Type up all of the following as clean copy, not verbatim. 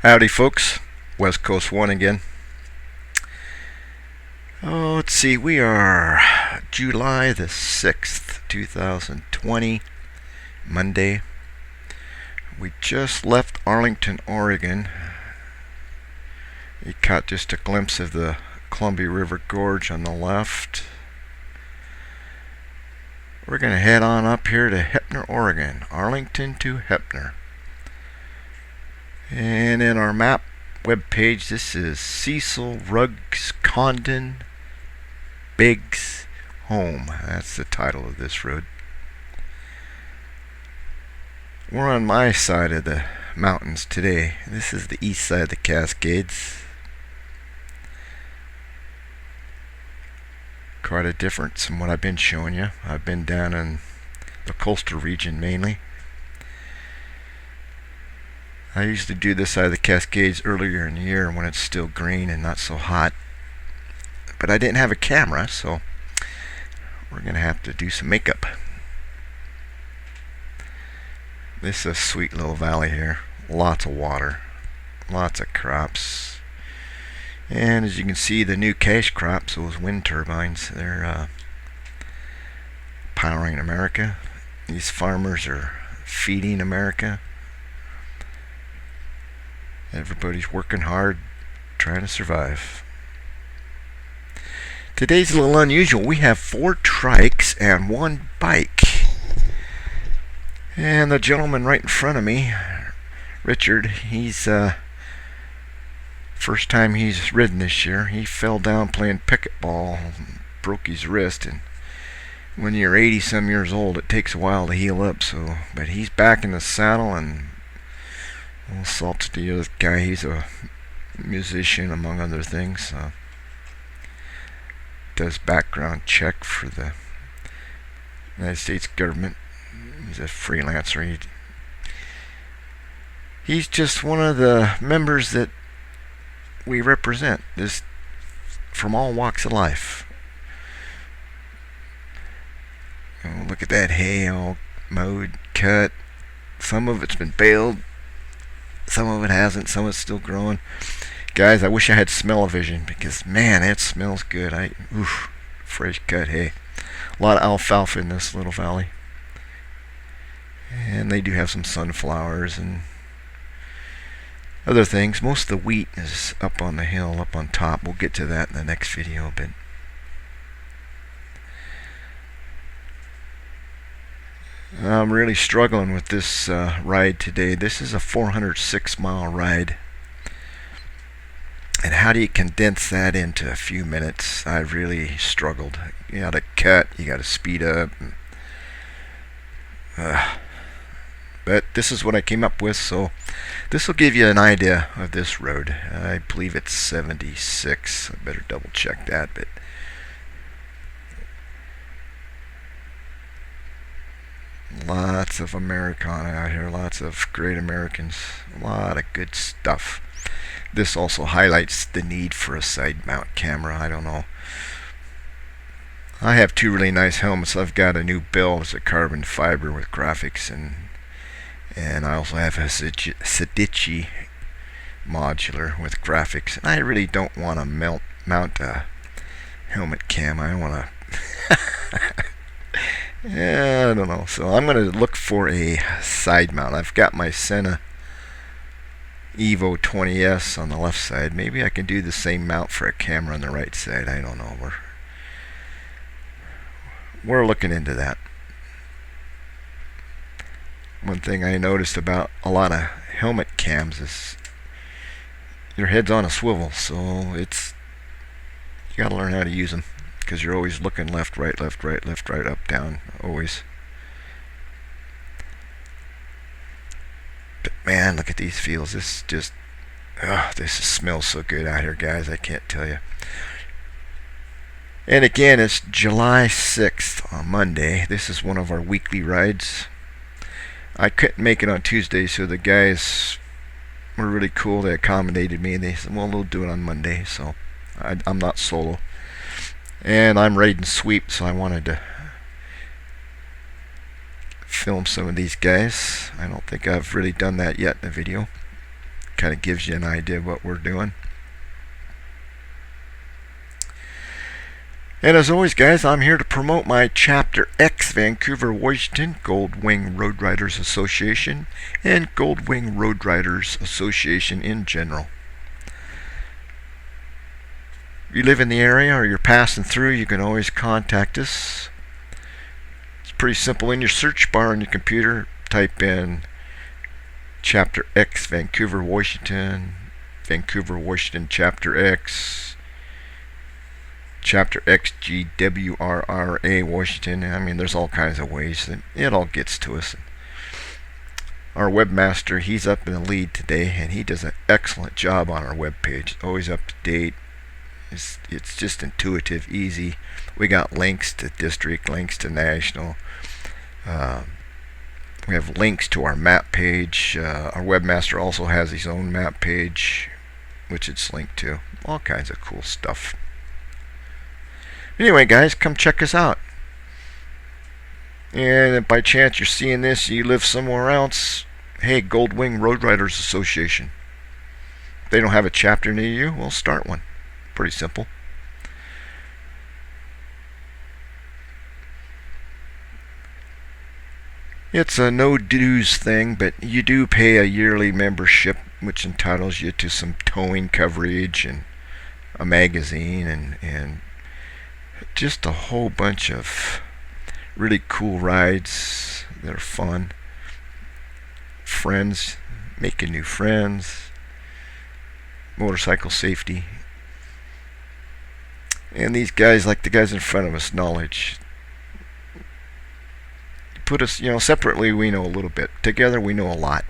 Howdy folks, West Coast 1 again. Oh, let's see, we are July the 6th, 2020, Monday. We just left Arlington, Oregon. You caught just a glimpse of the Columbia River Gorge on the left. We're going to head on up here to Heppner, Oregon, Arlington to Heppner. And in our map webpage, this is Cecil Ruggs Condon Biggs Home. That's the title of this road. We're on my side of the mountains today. This is the east side of the Cascades. Quite a difference from what I've been showing you. I've been down in the coastal region mainly. I used to do this side of the Cascades earlier in the year when it's still green and not so hot. But I didn't have a camera, so we're going to have to do some makeup. This is a sweet little valley here. Lots of water. Lots of crops. And as you can see, the new cash crops, those wind turbines, they're powering America. These farmers are feeding America. Everybody's working hard, trying to survive. Today's a little unusual. We have 4 trikes and 1 bike. And the gentleman right in front of me, Richard, he's first time he's ridden this year. He fell down playing pickleball, broke his wrist, and when you're 80 some years old, it takes a while to heal up. So, but he's back in the saddle, and all salt to the other guy. He's a musician, among other things. Does background check for the United States government. He's a freelancer. He's just one of the members that we represent, just from all walks of life. Oh, look at that hay all mowed, cut. Some of it's been baled. Some of it hasn't. Some of it's still growing. Guys, I wish I had smell-o-vision because, man, it smells good. Fresh cut hay. A lot of alfalfa in this little valley. And they do have some sunflowers and other things. Most of the wheat is up on the hill, up on top. We'll get to that in the next video, but I'm really struggling with this ride today. This is a 406-mile ride. And how do you condense that into a few minutes? I've really struggled. You gotta cut, you gotta speed up. But this is what I came up with, so this will give you an idea of this road. I believe it's 76. I better double check that, but lots of Americana out here, lots of great Americans, a lot of good stuff. This also highlights the need for a side mount camera. I don't know. I have 2 really nice helmets. I've got a new build. It's a carbon fiber with graphics, and I also have a Sedici modular with graphics. And I really don't want to mount a helmet cam. I want to yeah, I don't know. So I'm going to look for a side mount. I've got my Sena Evo 20S on the left side. Maybe I can do the same mount for a camera on the right side. I don't know. We're looking into that. One thing I noticed about a lot of helmet cams is your head's on a swivel, so you got to learn how to use them because you're always looking left, right, left, right, left, right, up, down, always. But man, look at these fields. This smells so good out here, guys. I can't tell you. And again, it's July 6th on Monday. This is one of our weekly rides. I couldn't make it on Tuesday, so the guys were really cool. They accommodated me, and they said, well, we'll do it on Monday. So I'm not solo. And I'm riding sweep, so I wanted to film some of these guys. I don't think I've really done that yet in the video. kind of gives you an idea of what we're doing. And as always, guys, I'm here to promote my Chapter X Vancouver, Washington Goldwing Road Riders Association and Goldwing Road Riders Association in general. If you live in the area or you're passing through, you can always contact us. It's pretty simple. In your search bar on your computer, type in Chapter X Vancouver, Washington, Vancouver, Washington Chapter X, Chapter XGWRRA, Washington. I mean, there's all kinds of ways that it all gets to us. Our webmaster, he's up in the lead today, and he does an excellent job on our webpage. Always up to date. It's just intuitive, easy. We got links to district, links to national. We have links to our map page. Our webmaster also has his own map page, which it's linked to. All kinds of cool stuff. Anyway, guys, come check us out. And if by chance you're seeing this, you live somewhere else, hey, Goldwing Road Riders Association. If they don't have a chapter near you, we'll start one. Pretty simple. It's a no dues thing, but you do pay a yearly membership, which entitles you to some towing coverage and a magazine and just a whole bunch of really cool rides that are fun. Friends, making new friends, motorcycle safety. And these guys, like the guys in front of us, knowledge. Put us, separately we know a little bit. Together we know a lot.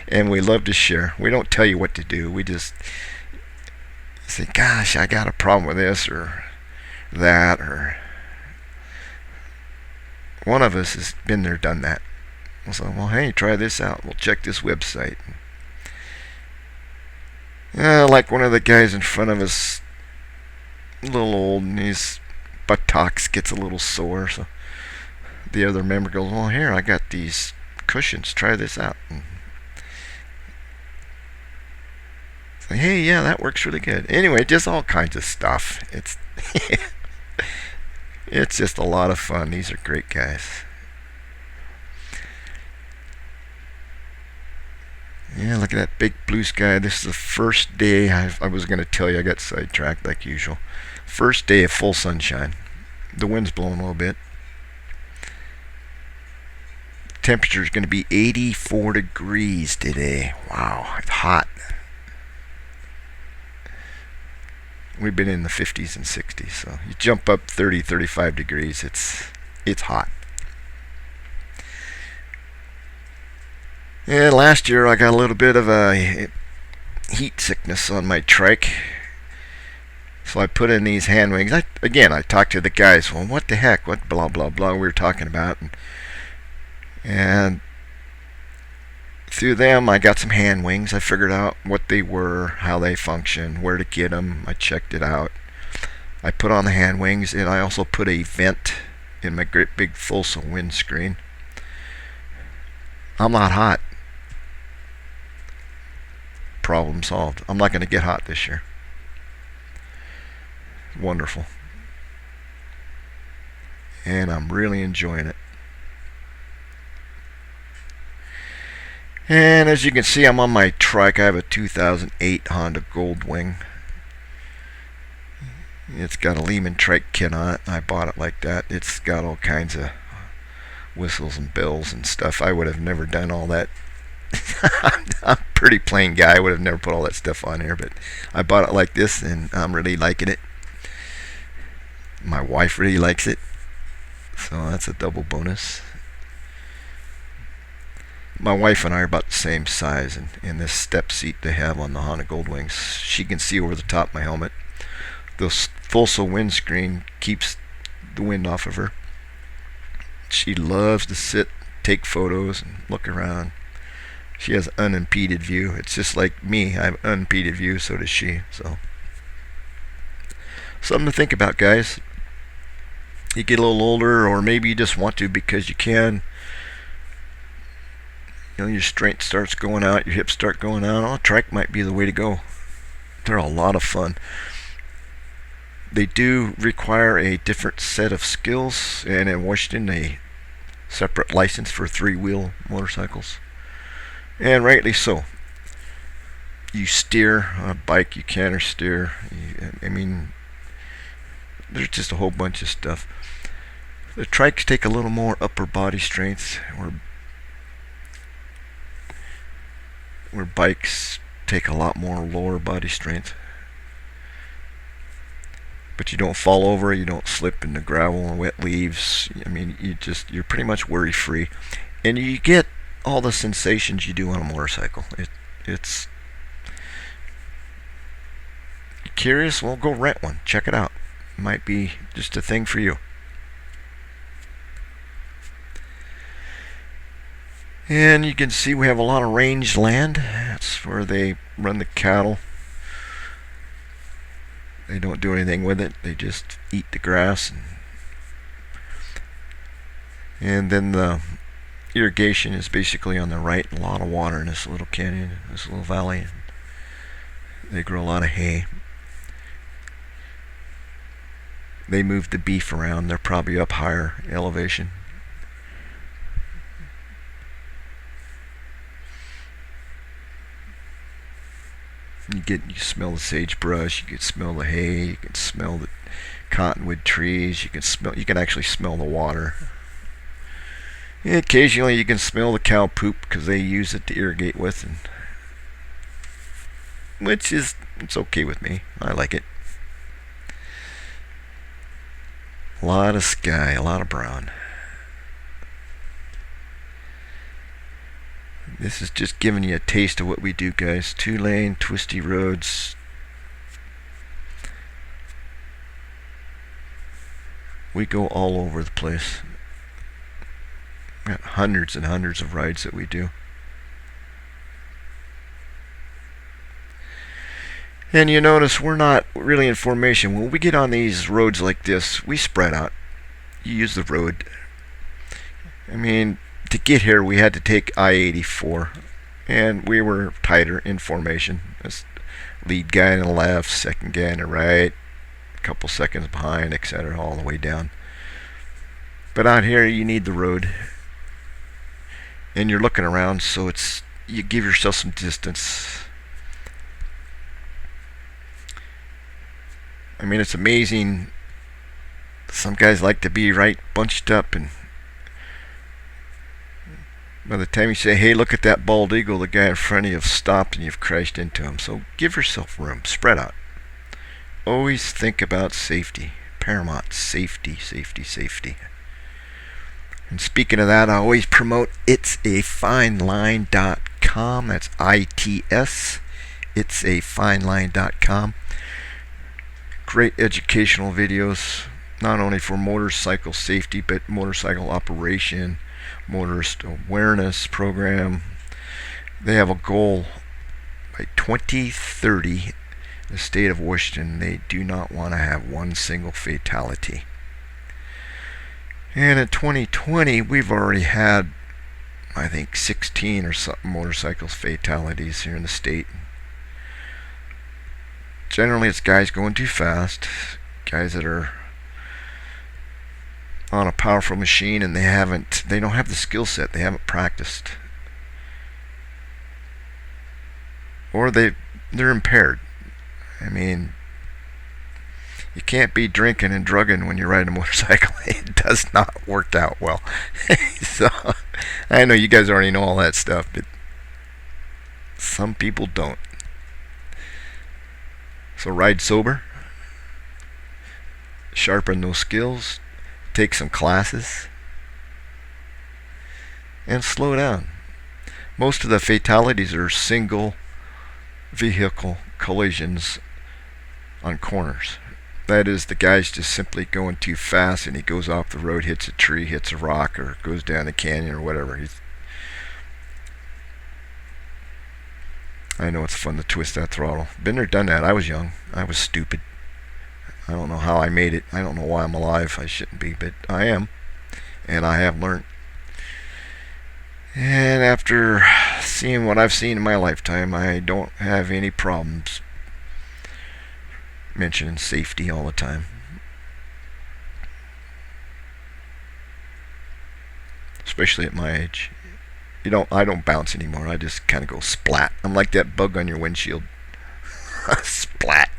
And we love to share. We don't tell you what to do. We just say, gosh, I got a problem with this or that, or one of us has been there, done that. We'll say, well, hey, try this out. We'll check this website. Like one of the guys in front of us, a little old, and his buttocks gets a little sore, so the other member goes, well, here, I got these cushions. Try this out. And say, hey, yeah, that works really good. Anyway, just all kinds of stuff. It's just a lot of fun. These are great guys. Yeah, look at that big blue sky. This is the first day. I was going to tell you, I got sidetracked like usual. First day of full sunshine. The wind's blowing a little bit. Temperature is going to be 84 degrees today. Wow, it's hot. We've been in the 50s and 60s, so you jump up 30, 35 degrees, it's hot. And last year I got a little bit of a heat sickness on my trike, so I put in these hand wings. I talked to the guys. Well, what the heck? What blah blah blah we were talking about, and through them I got some hand wings. I figured out what they were, how they function, where to get them. I checked it out. I put on the hand wings, and I also put a vent in my great big Fulsa windscreen. I'm not hot. Problem solved. I'm not going to get hot this year. Wonderful. And I'm really enjoying it. And as you can see, I'm on my trike. I have a 2008 Honda Goldwing. It's got a Lehman trike kit on it. I bought it like that. It's got all kinds of whistles and bells and stuff. I would have never done all that. I'm a pretty plain guy. I would have never put all that stuff on here, but I bought it like this, and I'm really liking it. My wife really likes it, so that's a double bonus. My wife and I are about the same size, and in this step seat they have on the Honda Goldwings, she can see over the top of my helmet. The Fulsa windscreen keeps the wind off of her. She loves to sit, take photos, and look around. She has unimpeded view. It's just like me. I have unimpeded view, so does she. So, something to think about, guys. You get a little older, or maybe you just want to because you can. your strength starts going out, your hips start going out. Oh, trike might be the way to go. They're a lot of fun. They do require a different set of skills, and in Washington, a separate license for 3-wheel motorcycles, and rightly so. You steer on a bike, you canter steer. I mean, there's just a whole bunch of stuff. The trikes take a little more upper body strength, where bikes take a lot more lower body strength. But you don't fall over, you don't slip in the gravel and wet leaves. I mean, you're pretty much worry free, and you get all the sensations you do on a motorcycle. It's curious? Well, go rent one. Check it out. It might be just a thing for you. And you can see we have a lot of range land. That's where they run the cattle. They don't do anything with it. They just eat the grass. And then the irrigation is basically on the right. A lot of water in this little canyon, this little valley. They grow a lot of hay. They move the beef around. They're probably up higher elevation. You smell the sagebrush, you can smell the hay, you can smell the cottonwood trees, you can actually smell the water. And occasionally you can smell the cow poop because they use it to irrigate with, it's okay with me. I like it. A lot of sky, a lot of brown. This is just giving you a taste of what we do, guys. 2-lane, twisty roads. We go all over the place. We got hundreds and hundreds of rides that we do. And you notice we're not really in formation. When we get on these roads like this, we spread out. You use the road. I mean, to get here, we had to take I-84, and we were tighter in formation. This lead guy on the left, second guy on the right, a couple seconds behind, etc., all the way down. But out here, you need the road, and you're looking around, so you give yourself some distance. I mean, it's amazing. Some guys like to be right bunched up, and by the time you say, hey, look at that bald eagle, the guy in front of you has stopped and you've crashed into him. So give yourself room. Spread out. Always think about safety. Paramount. Safety, safety, safety. And speaking of that, I always promote itsafineline.com. That's ITS. Itsafineline.com. Great educational videos, not only for motorcycle safety, but motorcycle operation, motorist awareness program. They have a goal by 2030 in the state of Washington. They do not want to have one single fatality. And in 2020, we've already had, I think, 16 or something motorcycles fatalities here in the state. Generally, it's guys going too fast, guys that are on a powerful machine and they don't have the skill set, they haven't practiced, or they're impaired. I mean, you can't be drinking and drugging when you're riding a motorcycle. It does not work out well. So I know you guys already know all that stuff, but some people don't. So ride sober, sharpen those skills, take some classes, and slow down. Most of the fatalities are single vehicle collisions on corners. That is, the guy's just simply going too fast and he goes off the road, hits a tree, hits a rock, or goes down the canyon or whatever. I know it's fun to twist that throttle. Been there, done that. I was young. I was stupid. I don't know how I made it. I don't know why I'm alive. I shouldn't be, but I am. And I have learned. And after seeing what I've seen in my lifetime, I don't have any problems mentioning safety all the time. Especially at my age. I don't bounce anymore. I just kind of go splat. I'm like that bug on your windshield. Splat.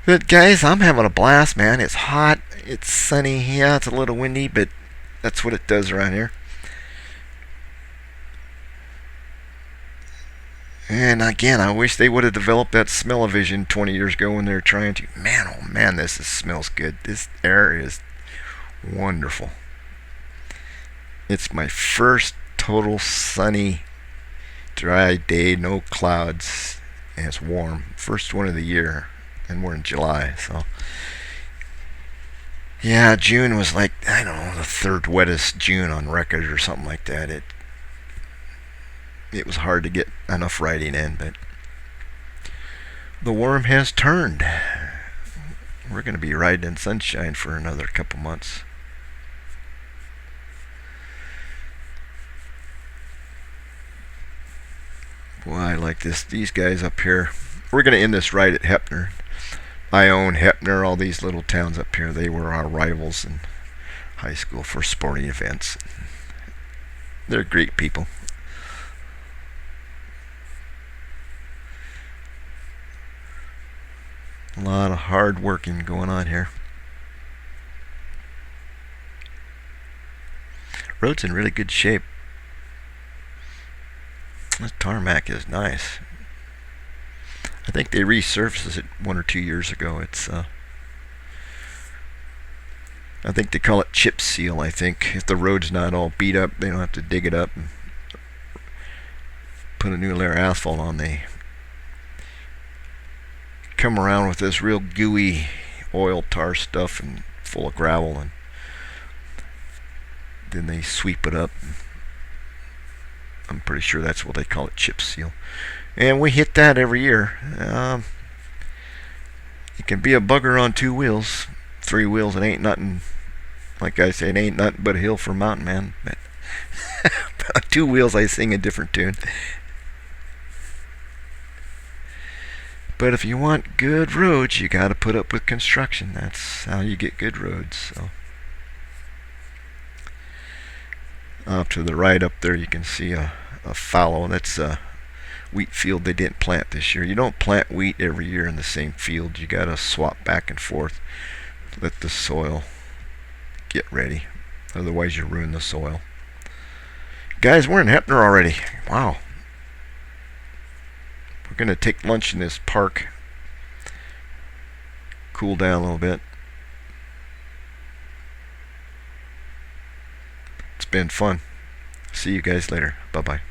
But guys, I'm having a blast, man. It's hot. It's sunny. Yeah, it's a little windy, but that's what it does around here. And again, I wish they would have developed that smell-o-vision 20 years ago when they were trying to. Man, oh man, smells good. This air is wonderful. It's my first total sunny, dry day, no clouds, and it's warm. First one of the year, and we're in July, so. Yeah, June was like, I don't know, the third wettest June on record or something like that. It was hard to get enough riding in, but the worm has turned. We're going to be riding in sunshine for another couple months. Boy, I like these guys up here. We're going to end this ride at Heppner. I own Heppner, all these little towns up here. They were our rivals in high school for sporting events. They're great people. A lot of hard working going on here. Road's in really good shape. This tarmac is nice. I think they resurfaced it 1 or 2 years ago. I think they call it chip seal. I think if the road's not all beat up, they don't have to dig it up and put a new layer of asphalt on. They come around with this real gooey oil tar stuff and full of gravel, and then they sweep it up. I'm pretty sure that's what they call it, chip seal. And we hit that every year. It can be a bugger on 2 wheels. 3 wheels, it ain't nothing. Like I say, it ain't nothing but a hill for a mountain man. But 2 wheels, I sing a different tune. But if you want good roads, you got to put up with construction. That's how you get good roads. So, off to the right up there, you can see a fallow. That's a wheat field they didn't plant this year. You don't plant wheat every year in the same field. You got to swap back and forth. Let the soil get ready. Otherwise, you ruin the soil. Guys, we're in Heppner already. Wow. We're going to take lunch in this park. Cool down a little bit. It's been fun. See you guys later. Bye-bye.